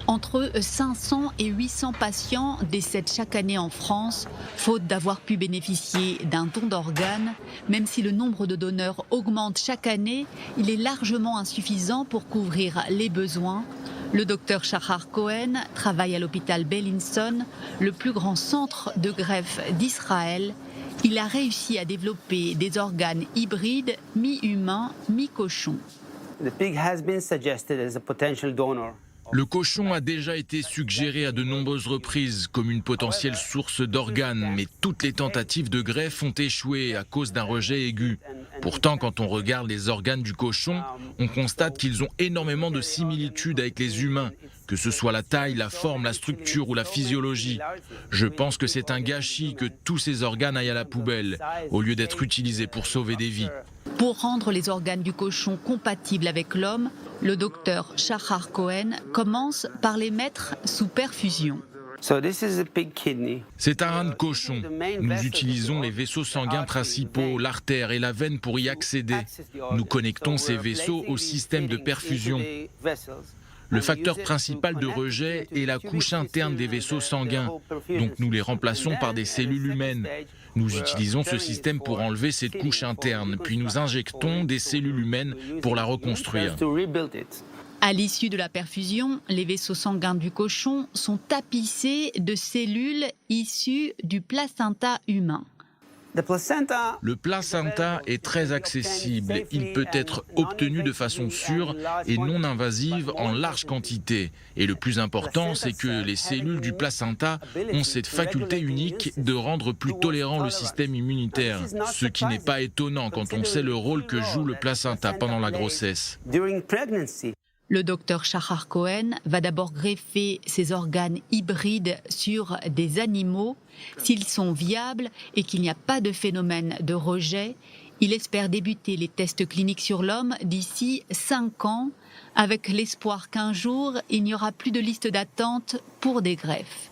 Entre 500 et 800 patients décèdent chaque année en France, faute d'avoir pu bénéficier d'un don d'organes. Même si le nombre de donneurs augmente chaque année, il est largement insuffisant pour couvrir les besoins. Le docteur Shahar Cohen travaille à l'hôpital Beilinson, le plus grand centre de greffe d'Israël. Il a réussi à développer des organes hybrides, mi-humains, mi-cochons. The pig has been suggested as a potential donor. Le cochon a déjà été suggéré à de nombreuses reprises comme une potentielle source d'organes, mais toutes les tentatives de greffe ont échoué à cause d'un rejet aigu. Pourtant, quand on regarde les organes du cochon, on constate qu'ils ont énormément de similitudes avec les humains, que ce soit la taille, la forme, la structure ou la physiologie. Je pense que c'est un gâchis que tous ces organes aillent à la poubelle, au lieu d'être utilisés pour sauver des vies. Pour rendre les organes du cochon compatibles avec l'homme, le docteur Shahar Cohen commence par les mettre sous perfusion. C'est un rein de cochon. Nous utilisons les vaisseaux sanguins principaux, l'artère et la veine pour y accéder. Nous connectons ces vaisseaux au système de perfusion. Le facteur principal de rejet est la couche interne des vaisseaux sanguins, donc nous les remplaçons par des cellules humaines. Nous utilisons ce système pour enlever cette couche interne, puis nous injectons des cellules humaines pour la reconstruire. À l'issue de la perfusion, les vaisseaux sanguins du cochon sont tapissés de cellules issues du placenta humain. Le placenta est très accessible. Il peut être obtenu de façon sûre et non invasive en large quantité. Et le plus important, c'est que les cellules du placenta ont cette faculté unique de rendre plus tolérant le système immunitaire, ce qui n'est pas étonnant quand on sait le rôle que joue le placenta pendant la grossesse. Le docteur Shahar Cohen va d'abord greffer ses organes hybrides sur des animaux. S'ils sont viables et qu'il n'y a pas de phénomène de rejet, il espère débuter les tests cliniques sur l'homme d'ici 5 ans, avec l'espoir qu'un jour, il n'y aura plus de liste d'attente pour des greffes.